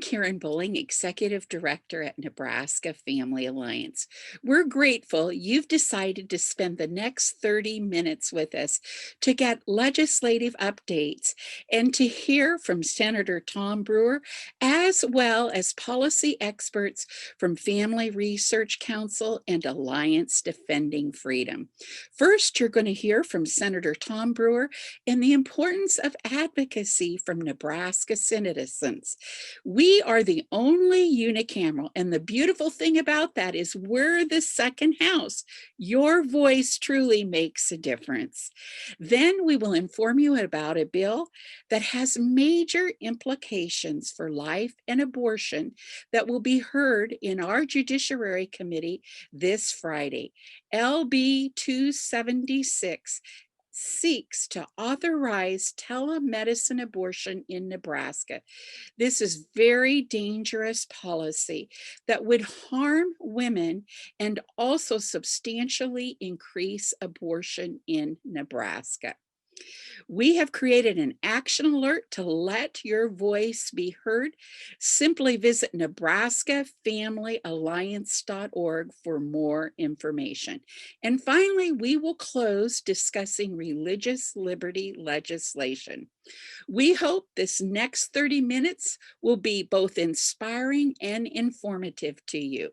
Karen Bulling, Executive Director at Nebraska Family Alliance. We're grateful you've decided to spend the next 30 minutes with us to get legislative updates and to hear from Senator Tom Brewer, as well as policy experts from Family Research Council and Alliance Defending Freedom. First, you're going to hear from Senator Tom Brewer and the importance of advocacy from Nebraska citizens. We are the only unicameral, and the beautiful thing about that is we're the second house. Your voice truly makes a difference. Then we will inform you about a bill that has major implications for life and abortion that will be heard in our Judiciary Committee this Friday. LB 276 seeks to authorize telemedicine abortion in Nebraska. This is very dangerous policy that would harm women and also substantially increase abortion in Nebraska. We have created an action alert to let your voice be heard. Simply visit nebraskafamilyalliance.org for more information. And finally, we will close discussing religious liberty legislation. We hope this next 30 minutes will be both inspiring and informative to you.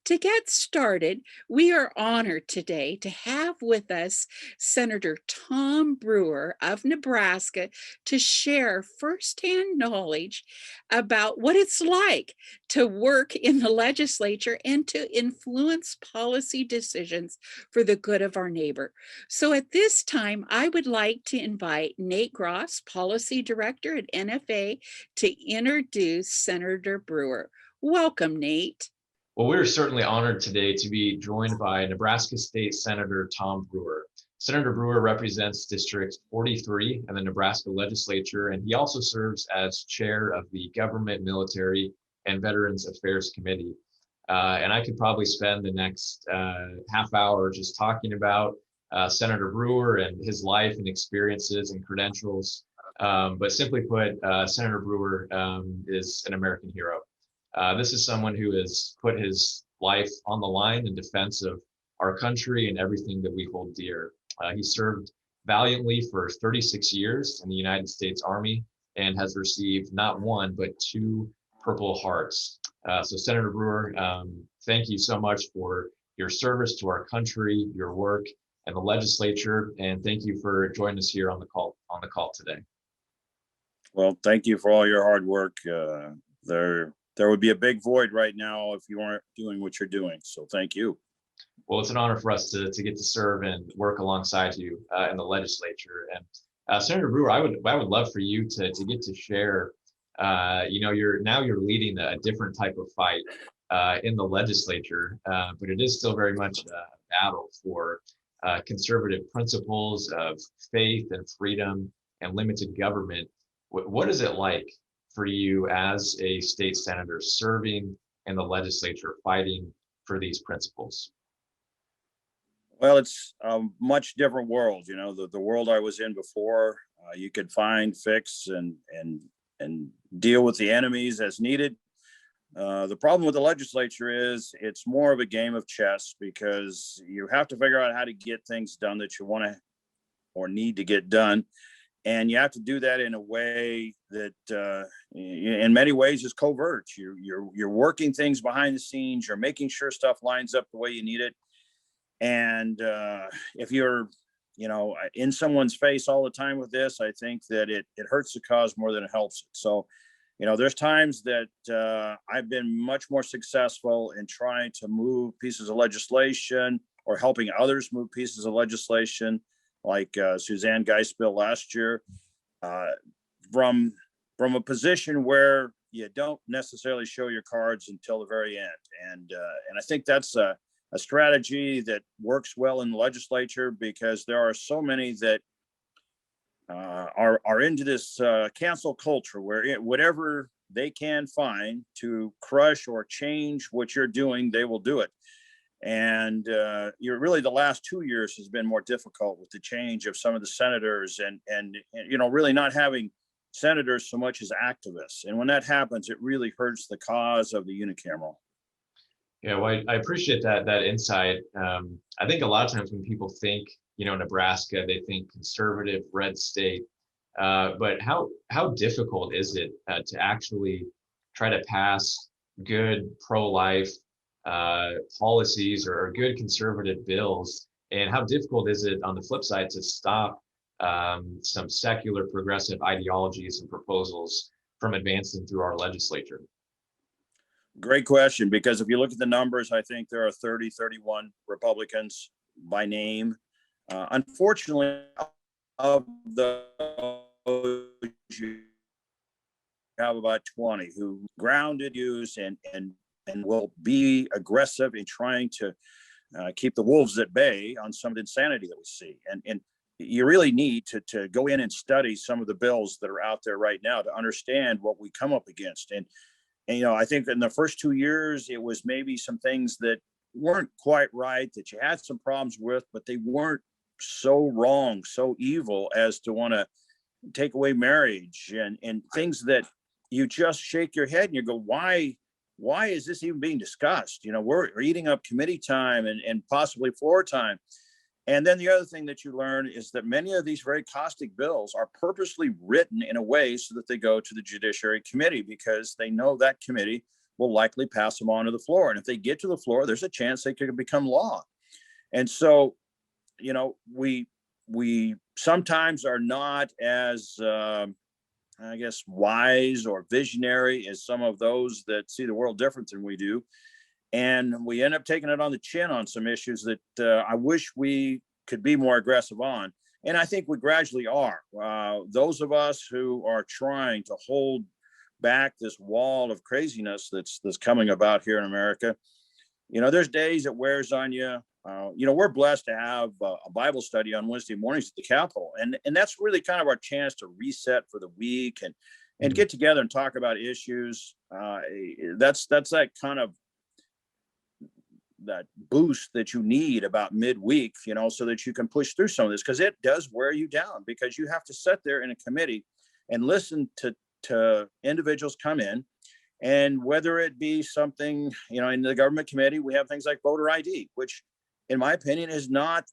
To get started, we are honored today to have with us Senator Tom Brewer of Nebraska to share firsthand knowledge about what it's like to work in the legislature and to influence policy decisions for the good of our neighbor. So at this time, I would like to invite Nate Gross, Policy Director at NFA, to introduce Senator Brewer. Welcome, Nate. Well, we're certainly honored today to be joined by Nebraska State Senator Tom Brewer. Senator Brewer represents District 43 in the Nebraska Legislature, and he also serves as chair of the Government, Military, and Veterans Affairs Committee. And I could probably spend the next half hour just talking about Senator Brewer and his life and experiences and credentials. But simply put, Senator Brewer is an American hero. This is someone who has put his life on the line in defense of our country and everything that we hold dear. He served valiantly for 36 years in the United States Army and has received not one, but 2 Purple Hearts. So Senator Brewer, thank you so much for your service to our country, your work, and the legislature, and thank you for joining us here on the call today. Well, thank you for all your hard work. There would be a big void right now if you weren't doing what you're doing. So thank you. Well, it's an honor for us to get to serve and work alongside you in the legislature. And Senator Brewer, I would love for you to get to share. You're leading a different type of fight in the legislature, but it is still very much a battle for conservative principles of faith and freedom and limited government. What is it like for you as a state senator serving in the legislature, fighting for these principles? Well, it's a much different world. You know, the world I was in before, you could find, fix, and deal with the enemies as needed. The problem with the legislature is it's more of a game of chess because you have to figure out how to get things done that you want to or need to get done. And you have to do that in a way that, in many ways, is covert. You're working things behind the scenes. You're making sure stuff lines up the way you need it. And if you're, in someone's face all the time with this, I think that it hurts the cause more than it helps it. So, there's times that I've been much more successful in trying to move pieces of legislation or helping others move pieces of legislation, like Suzanne Geis bill last year, from a position where you don't necessarily show your cards until the very end. And I think that's a strategy that works well in the legislature because there are so many that are into this cancel culture where whatever they can find to crush or change what you're doing, they will do it. And you're really the last 2 years has been more difficult with the change of some of the senators and really not having senators so much as activists. And when that happens, it really hurts the cause of the unicameral. Yeah, well, I appreciate that insight. I think a lot of times when people think, Nebraska, they think conservative, red state. But how difficult is it to actually try to pass good pro-life policies or good conservative bills? And how difficult is it on the flip side to stop some secular progressive ideologies and proposals from advancing through our legislature? Great question, because if you look at the numbers, I think there are 30, 31 Republicans by name. Unfortunately, of those, you have about 20 who grounded use and will be aggressive in trying to keep the wolves at bay on some of the insanity that we see. And you really need to go in and study some of the bills that are out there right now to understand what we come up against. And I think in the first 2 years, it was maybe some things that weren't quite right, that you had some problems with, but they weren't so wrong, so evil as to want to take away marriage and things that you just shake your head and you go, why is this even being discussed? We're eating up committee time and possibly floor time. And then the other thing that you learn is that many of these very caustic bills are purposely written in a way so that they go to the Judiciary Committee, because they know that committee will likely pass them on to the floor. And if they get to the floor, there's a chance they could become law. And so, we sometimes are not as, wise or visionary as some of those that see the world different than we do. And we end up taking it on the chin on some issues that I wish we could be more aggressive on. And I think we gradually are. Those of us who are trying to hold back this wall of craziness that's coming about here in America, there's days it wears on you. We're blessed to have a Bible study on Wednesday mornings at the Capitol. And that's really kind of our chance to reset for the week and get together and talk about issues. That's that kind of that boost that you need about midweek, so that you can push through some of this, because it does wear you down, because you have to sit there in a committee and listen to individuals come in. And whether it be something, in the government committee, we have things like voter ID, which in my opinion is not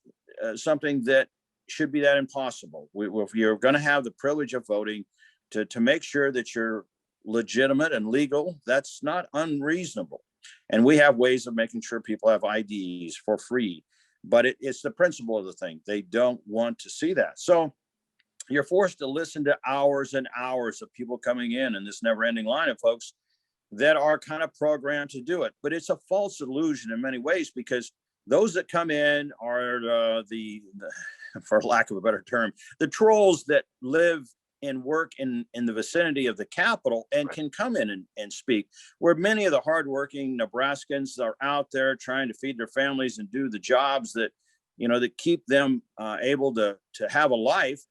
something that should be that impossible. If you're going to have the privilege of voting, to make sure that you're legitimate and legal, that's not unreasonable. And we have ways of making sure people have IDs for free, but it's the principle of the thing. They don't want to see that. So you're forced to listen to hours and hours of people coming in this never ending line of folks that are kind of programmed to do it. But it's a false illusion in many ways, because those that come in are the for lack of a better term, the trolls that live and work in the vicinity of the Capitol and can come in and speak, where many of the hardworking Nebraskans are out there trying to feed their families and do the jobs that, that keep them able to have a life.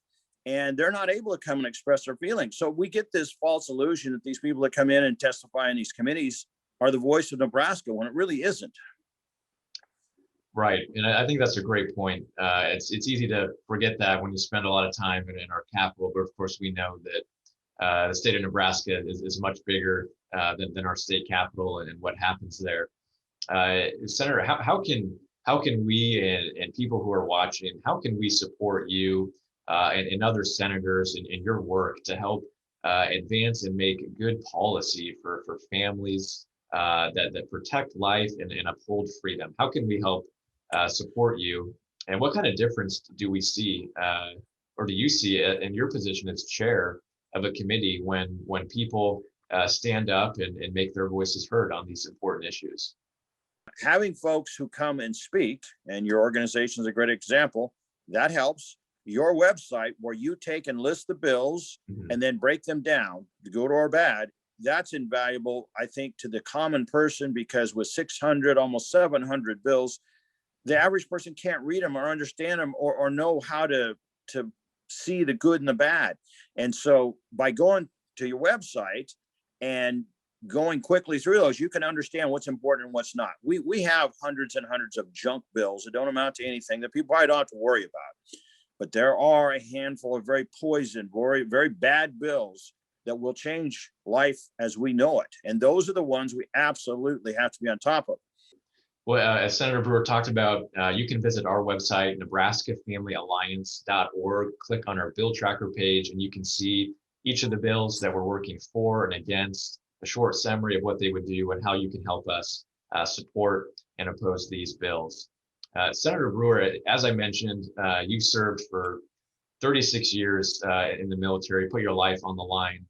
And they're not able to come and express their feelings. So we get this false illusion that these people that come in and testify in these committees are the voice of Nebraska, when it really isn't. Right. And I think that's a great point. It's easy to forget that when you spend a lot of time in our capital, but of course we know that the state of Nebraska is much bigger than our state capital and what happens there. Senator, how can we and people who are watching, how can we support you and other senators in your work to help advance and make good policy for families that protect life and uphold freedom? How can we help support you, and what kind of difference do we see or do you see in your position as chair of a committee when people stand up and make their voices heard on these important issues? Having folks who come and speak, and your organization is a great example, that helps. Your website, where you take and list the bills and then break them down, good or bad, that's invaluable, I think, to the common person, because with 600, almost 700 bills, the average person can't read them or understand them or know how to see the good and the bad. And so by going to your website and going quickly through those, you can understand what's important and what's not. We have hundreds and hundreds of junk bills that don't amount to anything that people probably don't have to worry about. but there are a handful of very poisoned, very, very bad bills that will change life as we know it. And those are the ones we absolutely have to be on top of. Well, as Senator Brewer talked about, you can visit our website, nebraskafamilyalliance.org, click on our bill tracker page, and you can see each of the bills that we're working for and against, a short summary of what they would do and how you can help us support and oppose these bills. Senator Brewer, as I mentioned, you've served for 36 years in the military, put your life on the line.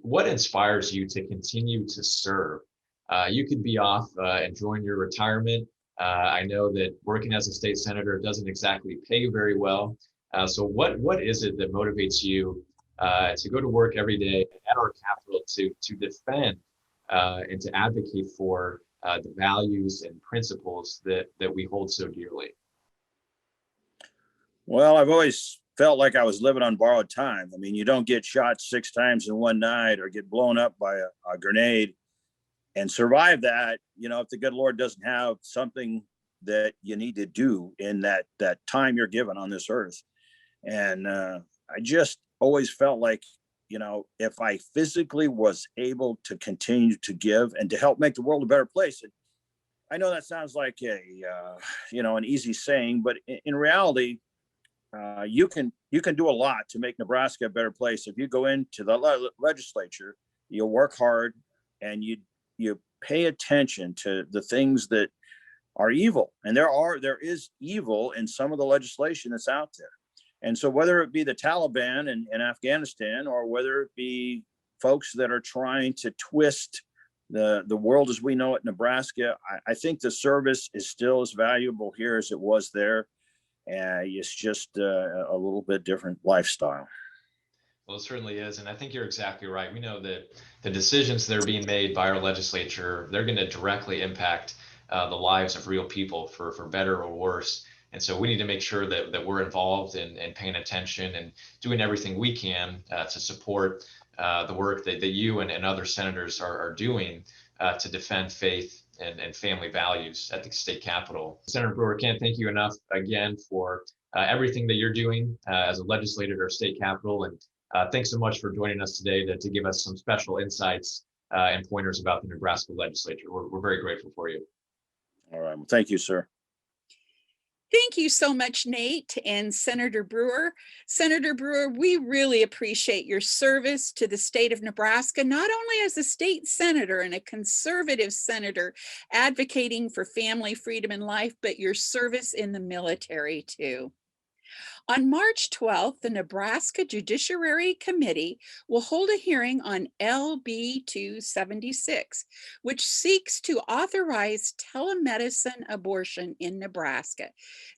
What inspires you to continue to serve? You could be off enjoying your retirement. I know that working as a state senator doesn't exactly pay you very well. So what is it that motivates you to go to work every day at our Capitol to defend and to advocate for the values and principles that we hold so dearly? Well, I've always felt like I was living on borrowed time. I mean, you don't get shot 6 times in one night or get blown up by a grenade and survive that, if the good Lord doesn't have something that you need to do in that time you're given on this earth. And I just always felt like, if I physically was able to continue to give and to help make the world a better place. And I know that sounds like an easy saying, but in reality, you can do a lot to make Nebraska a better place. If you go into the legislature, you'll work hard and you pay attention to the things that are evil. And there is evil in some of the legislation that's out there. And so whether it be the Taliban in Afghanistan, or whether it be folks that are trying to twist the world as we know it in Nebraska, I think the service is still as valuable here as it was there. It's just a little bit different lifestyle. Well, it certainly is. And I think you're exactly right. We know that the decisions that are being made by our legislature, they're going to directly impact the lives of real people for better or worse. And so we need to make sure that we're involved and paying attention and doing everything we can to support the work that you and other senators are doing to defend faith and family values at the state capitol. Senator Brewer, can't thank you enough again for everything that you're doing as a legislator at our state capitol. And thanks so much for joining us today to give us some special insights and pointers about the Nebraska legislature. We're very grateful for you. All right. Well, thank you, sir. Thank you so much, Nate and Senator Brewer. Senator Brewer, we really appreciate your service to the state of Nebraska, not only as a state senator and a conservative senator advocating for family freedom and life, but your service in the military too. On March 12th, the Nebraska Judiciary Committee will hold a hearing on LB 276, which seeks to authorize telemedicine abortion in Nebraska.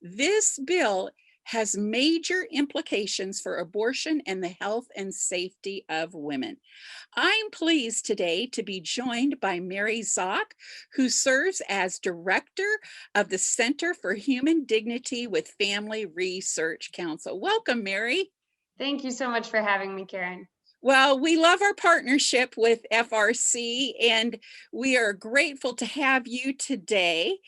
This bill has major implications for abortion and the health and safety of women. I'm pleased today to be joined by Mary Szoch, who serves as director of the Center for Human Dignity with Family Research Council. Welcome, Mary. Thank you so much for having me, Karen. Well, we love our partnership with FRC, and we are grateful to have you today.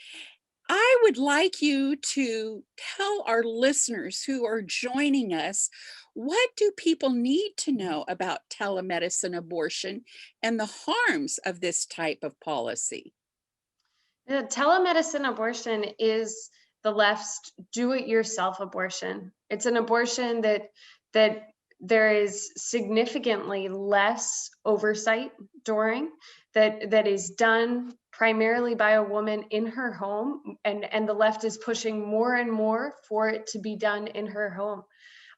I would like you to tell our listeners who are joining us, what do people need to know about telemedicine abortion and the harms of this type of policy? The telemedicine abortion is the left's do-it-yourself abortion. It's an abortion that there is significantly less oversight during, that is done primarily by a woman in her home, and the left is pushing more and more for it to be done in her home.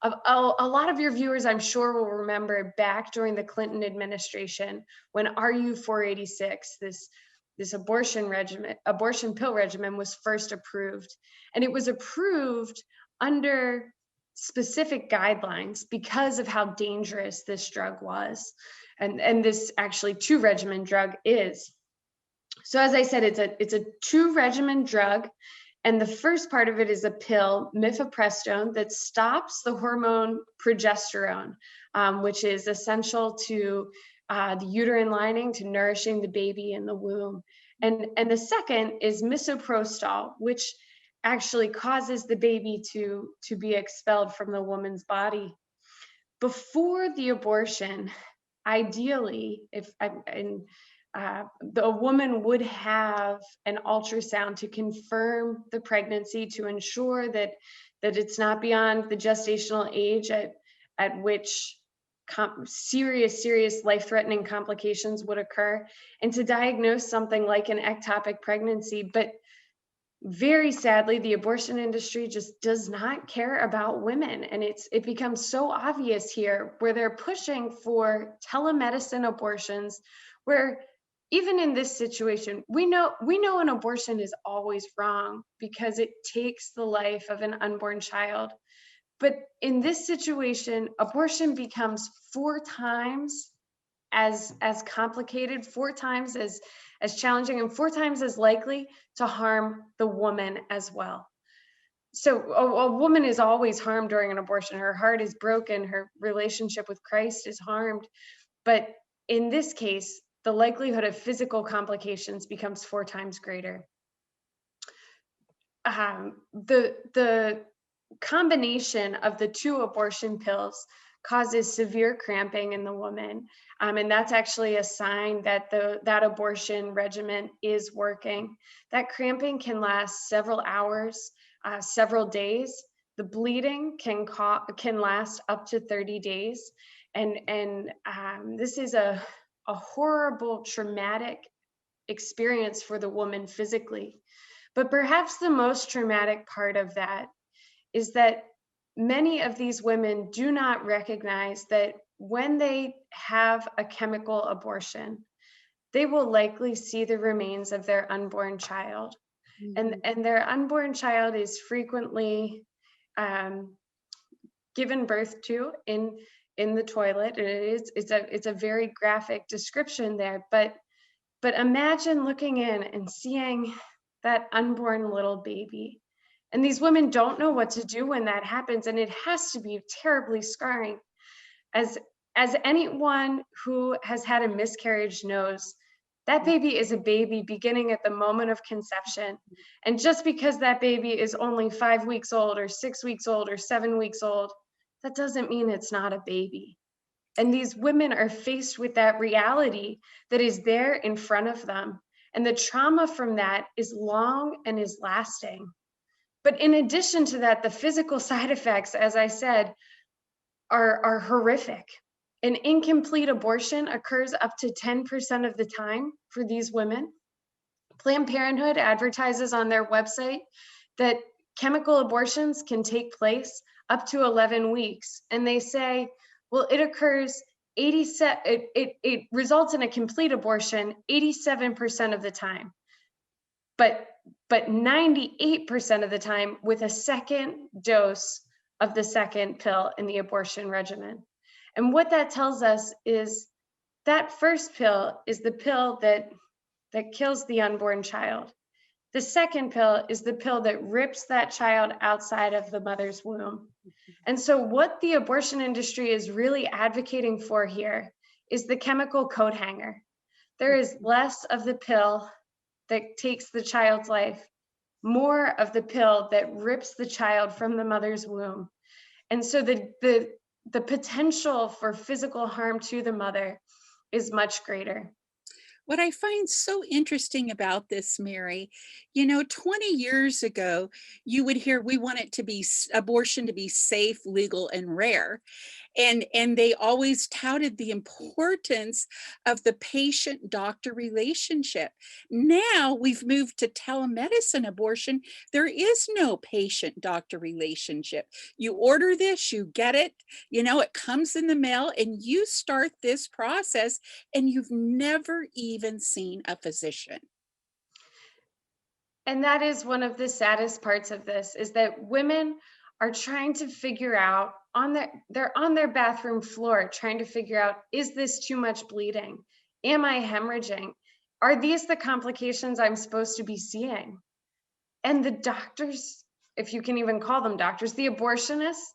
A lot of your viewers, I'm sure, will remember back during the Clinton administration when RU 486, this abortion pill regimen, was first approved, and it was approved under specific guidelines because of how dangerous this drug was, and this actually 2-regimen drug is. So as I said, it's a 2-regimen drug, and the first part of it is a pill, mifepristone, that stops the hormone progesterone, which is essential to the uterine lining, to nourishing the baby in the womb. And the second is misoprostol, which actually causes the baby to be expelled from the woman's body. Before the abortion, ideally, the woman would have an ultrasound to confirm the pregnancy, to ensure that it's not beyond the gestational age at which serious life-threatening complications would occur, and to diagnose something like an ectopic pregnancy. But very sadly, the abortion industry just does not care about women. And it becomes so obvious here, where they're pushing for telemedicine abortions, where even in this situation, we know an abortion is always wrong because it takes the life of an unborn child. But in this situation, abortion becomes 4 times as complicated, 4 times as challenging, and 4 times as likely to harm the woman as well. So a woman is always harmed during an abortion. Her heart is broken, her relationship with Christ is harmed. But in this case, the likelihood of physical complications becomes 4 times greater. The combination of the 2 abortion pills causes severe cramping in the woman. And that's actually a sign that that abortion regimen is working. That cramping can last several hours, several days. The bleeding can last up to 30 days. And this is a horrible, traumatic experience for the woman physically. But perhaps the most traumatic part of that is that many of these women do not recognize that when they have a chemical abortion, they will likely see the remains of their unborn child. Mm-hmm. And their unborn child is frequently given birth to in the toilet. It's a very graphic description there, but imagine looking in and seeing that unborn little baby. And these women don't know what to do when that happens, and it has to be terribly scarring. As anyone who has had a miscarriage knows, that baby is a baby beginning at the moment of conception. And just because that baby is only 5 weeks old or 6 weeks old or 7 weeks old, that doesn't mean it's not a baby. And these women are faced with that reality that is there in front of them. And the trauma from that is long and is lasting. But in addition to that, the physical side effects, as I said, are horrific. An incomplete abortion occurs up to 10% of the time for these women. Planned Parenthood advertises on their website that chemical abortions can take place up to 11 weeks. And they say, well, it occurs it results in a complete abortion 87% of the time. But 98% of the time with a second dose of the second pill in the abortion regimen. And what that tells us is that first pill is the pill that kills the unborn child. The second pill is the pill that rips that child outside of the mother's womb. And so what the abortion industry is really advocating for here is the chemical coat hanger. There is less of the pill that takes the child's life, more of the pill that rips the child from the mother's womb. And so the potential for physical harm to the mother is much greater. What I find so interesting about this, Mary, 20 years ago, you would hear we want it to be abortion to be safe, legal, and rare. And they always touted the importance of the patient-doctor relationship. Now we've moved to telemedicine abortion. There is no patient-doctor relationship. You order this, you get it, it comes in the mail, and you start this process, and you've never even seen a physician. And that is one of the saddest parts of this, is that women are trying to figure out they're on their bathroom floor trying to figure out, is this too much bleeding? Am I hemorrhaging? Are these the complications I'm supposed to be seeing? And the doctors, if you can even call them doctors, the abortionists,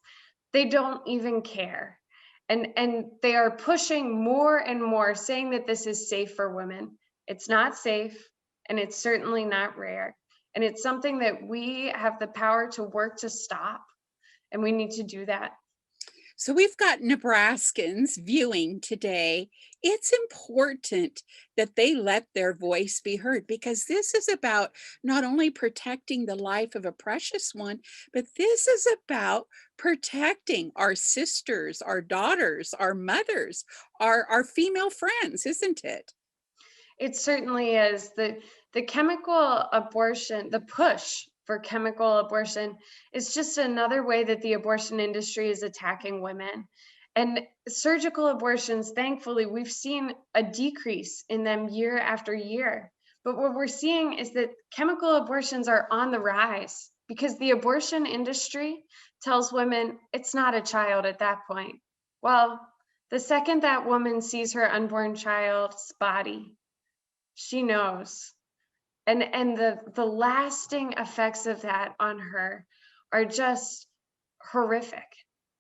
they don't even care. And they are pushing more and more, saying that this is safe for women. It's not safe, and it's certainly not rare. And it's something that we have the power to work to stop. And we need to do that. So we've got Nebraskans viewing today. It's important that they let their voice be heard, because this is about not only protecting the life of a precious one, but this is about protecting our sisters, our daughters, our mothers, our female friends, isn't it? It certainly is. The chemical abortion, the push for chemical abortion is just another way that the abortion industry is attacking women. And surgical abortions, thankfully, we've seen a decrease in them year after year. But what we're seeing is that chemical abortions are on the rise because the abortion industry tells women it's not a child at that point. Well, the second that woman sees her unborn child's body, she knows. And the lasting effects of that on her are just horrific.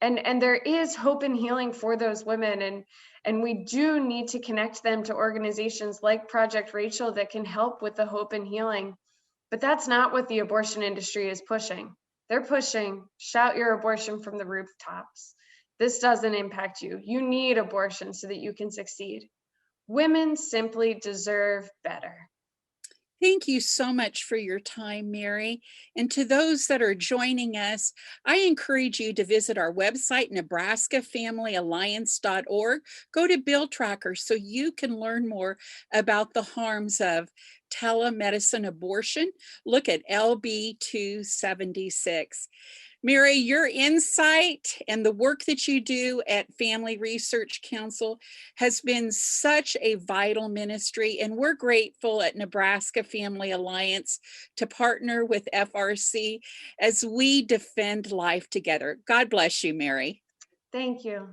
And there is hope and healing for those women. And we do need to connect them to organizations like Project Rachel that can help with the hope and healing. But that's not what the abortion industry is pushing. They're pushing, shout your abortion from the rooftops. This doesn't impact you. You need abortion so that you can succeed. Women simply deserve better. Thank you so much for your time, Mary. And to those that are joining us, I encourage you to visit our website, nebraskafamilyalliance.org. Go to Bill Tracker so you can learn more about the harms of telemedicine abortion. Look at LB 276. Mary, your insight and the work that you do at Family Research Council has been such a vital ministry, and we're grateful at Nebraska Family Alliance to partner with FRC as we defend life together. God bless you, Mary. Thank you.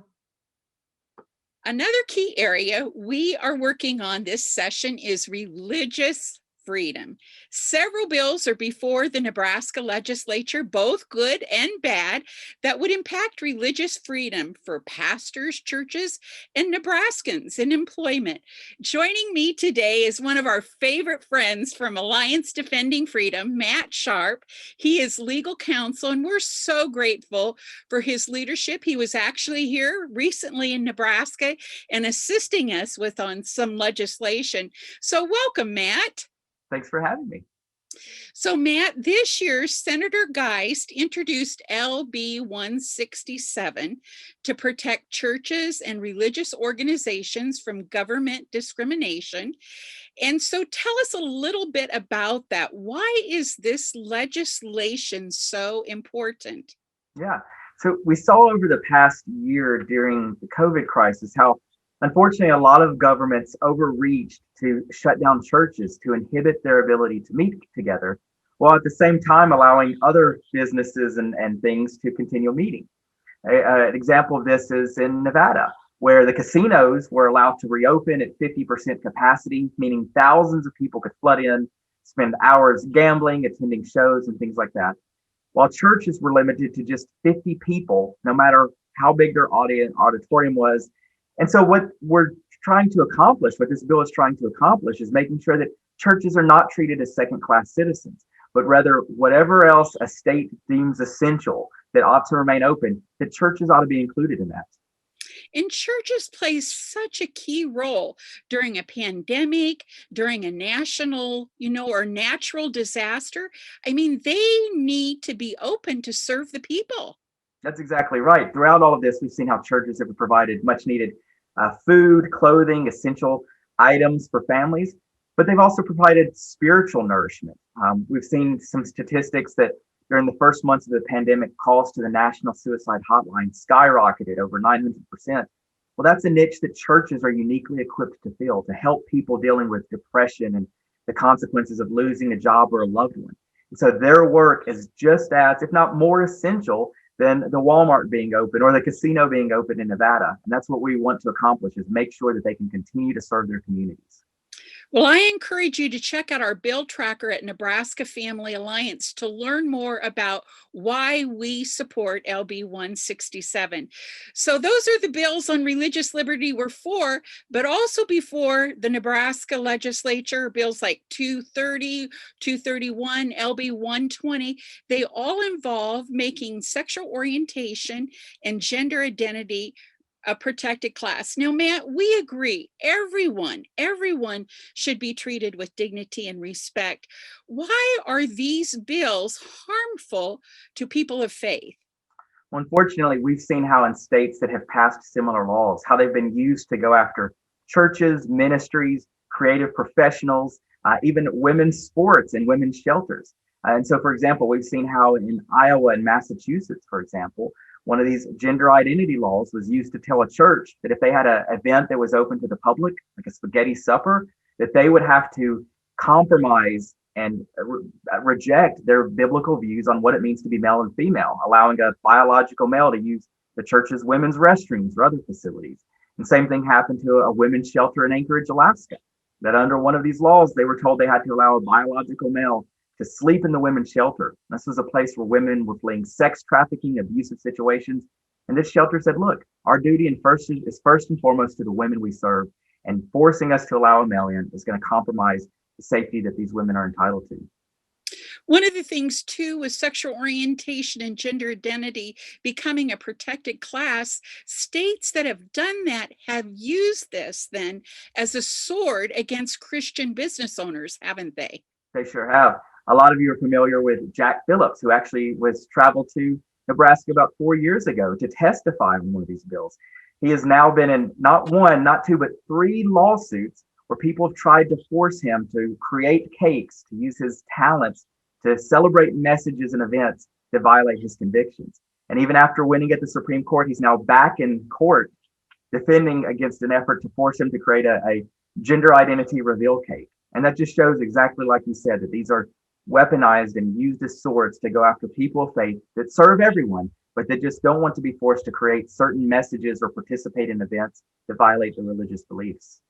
Another key area we are working on this session is religious freedom. Several bills are before the Nebraska Legislature, both good and bad, that would impact religious freedom for pastors, churches, and Nebraskans in employment. Joining me today is one of our favorite friends from Alliance Defending Freedom, Matt Sharp. He is legal counsel, and we're so grateful for his leadership. He was actually here recently in Nebraska and assisting us with on some legislation. So welcome, Matt. Thanks for having me. So, Matt, this year, Senator Geist introduced LB 167 to protect churches and religious organizations from government discrimination. And so tell us a little bit about that. Why is this legislation so important? Yeah. So we saw over the past year during the COVID crisis how, unfortunately, a lot of governments overreached to shut down churches to inhibit their ability to meet together, while at the same time allowing other businesses and things to continue meeting. An example of this is in Nevada, where the casinos were allowed to reopen at 50% capacity, meaning thousands of people could flood in, spend hours gambling, attending shows and things like that, while churches were limited to just 50 people, no matter how big their auditorium was. And so what we're trying to accomplish, what this bill is trying to accomplish, is making sure that churches are not treated as second-class citizens, but rather whatever else a state deems essential that ought to remain open, that churches ought to be included in that. And churches play such a key role during a pandemic, during a national, or natural disaster. I mean, they need to be open to serve the people. That's exactly right. Throughout all of this, we've seen how churches have provided much needed food, clothing, essential items for families, but they've also provided spiritual nourishment. We've seen some statistics that during the first months of the pandemic, calls to the National Suicide Hotline skyrocketed over 900%. Well, that's a niche that churches are uniquely equipped to fill, to help people dealing with depression and the consequences of losing a job or a loved one. And so their work is just as, if not more essential than the Walmart being open or the casino being open in Nevada. And that's what we want to accomplish, is make sure that they can continue to serve their communities. Well, I encourage you to check out our bill tracker at Nebraska Family Alliance to learn more about why we support LB 167. So those are the bills on religious liberty we're for, but also before the Nebraska Legislature, bills like 230, 231, LB 120, they all involve making sexual orientation and gender identity a protected class. Now, Matt, we agree, everyone should be treated with dignity and respect. Why are these bills harmful to people of faith? Well, unfortunately, we've seen how in states that have passed similar laws, how they've been used to go after churches, ministries, creative professionals, even women's sports and women's shelters. And so, for example, we've seen how in Iowa and Massachusetts, for example, one of these gender identity laws was used to tell a church that if they had an event that was open to the public, like a spaghetti supper, that they would have to compromise and reject their biblical views on what it means to be male and female, allowing a biological male to use the church's women's restrooms or other facilities. And same thing happened to a women's shelter in Anchorage, Alaska, that under one of these laws, they were told they had to allow a biological male to sleep in the women's shelter. This was a place where women were fleeing sex trafficking, abusive situations. And this shelter said, look, our duty is first and foremost to the women we serve, and forcing us to allow a male in is going to compromise the safety that these women are entitled to. One of the things, too, with sexual orientation and gender identity becoming a protected class, states that have done that have used this then as a sword against Christian business owners, haven't they? They sure have. A lot of you are familiar with Jack Phillips, who actually traveled to Nebraska about 4 years ago to testify on one of these bills. He has now been in not one, not two, but 3 lawsuits where people have tried to force him to create cakes, to use his talents to celebrate messages and events that violate his convictions. And even after winning at the Supreme Court, he's now back in court defending against an effort to force him to create a gender identity reveal cake. And that just shows exactly like you said, that these are weaponized and used as swords to go after people of faith that serve everyone, but that just don't want to be forced to create certain messages or participate in events that violate their religious beliefs.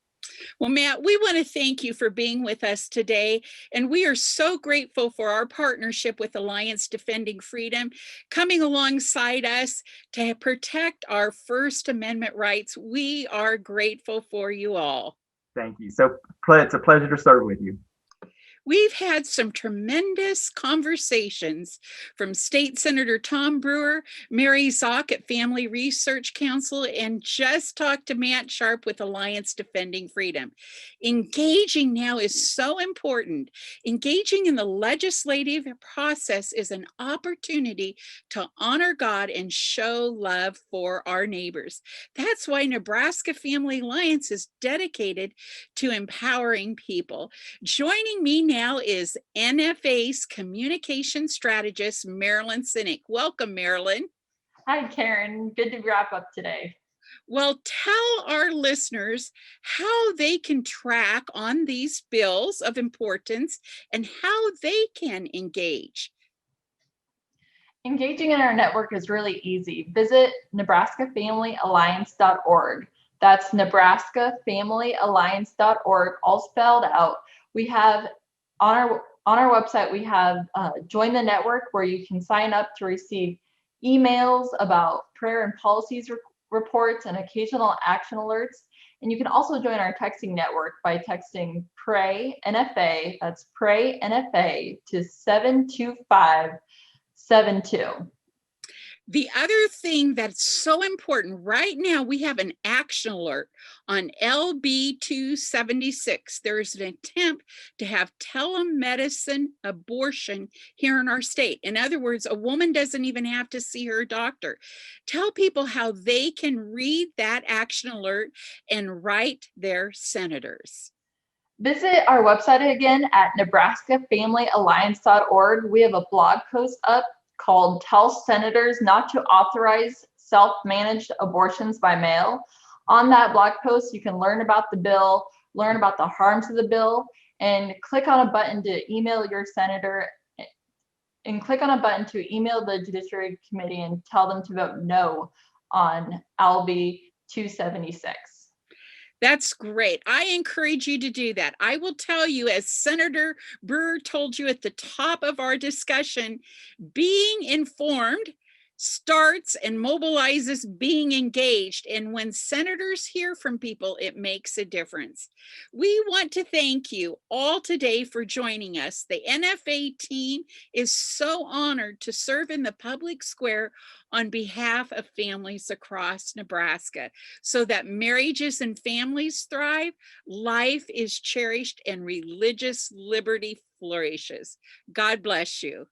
Well, Matt, we want to thank you for being with us today. And we are so grateful for our partnership with Alliance Defending Freedom, coming alongside us to protect our First Amendment rights. We are grateful for you all. Thank you. So it's a pleasure to serve with you. We've had some tremendous conversations from State Senator Tom Brewer, Mary Szoch at Family Research Council, and just talked to Matt Sharp with Alliance Defending Freedom. Engaging now is so important. Engaging in the legislative process is an opportunity to honor God and show love for our neighbors. That's why Nebraska Family Alliance is dedicated to empowering people. Joining me now is NFA's communication strategist, Marilyn Sinek. Welcome, Marilyn. Hi, Karen. Good to wrap up today. Well, tell our listeners how they can track on these bills of importance and how they can engage. Engaging in our network is really easy. Visit nebraskafamilyalliance.org. That's nebraskafamilyalliance.org, all spelled out. We have on our website, we have Join the Network, where you can sign up to receive emails about prayer and policies reports and occasional action alerts. And you can also join our texting network by texting Pray NFA, that's Pray NFA, to 72572. The other thing that's so important right now, we have an action alert on LB 276. There's an attempt to have telemedicine abortion here in our state. In other words, a woman doesn't even have to see her doctor. Tell people how they can read that action alert and write their senators. Visit our website again at nebraskafamilyalliance.org. We have a blog post up called Tell Senators Not to Authorize Self-Managed Abortions by Mail. On that blog post, you can learn about the bill, learn about the harms of the bill, and click on a button to email your senator, and click on a button to email the Judiciary Committee and tell them to vote no on LB 276. That's great. I encourage you to do that. I will tell you, as Senator Brewer told you at the top of our discussion, being informed starts and mobilizes being engaged. And when senators hear from people, it makes a difference. We want to thank you all today for joining us. The NFA team is so honored to serve in the public square on behalf of families across Nebraska, so that marriages and families thrive, life is cherished, and religious liberty flourishes. God bless you.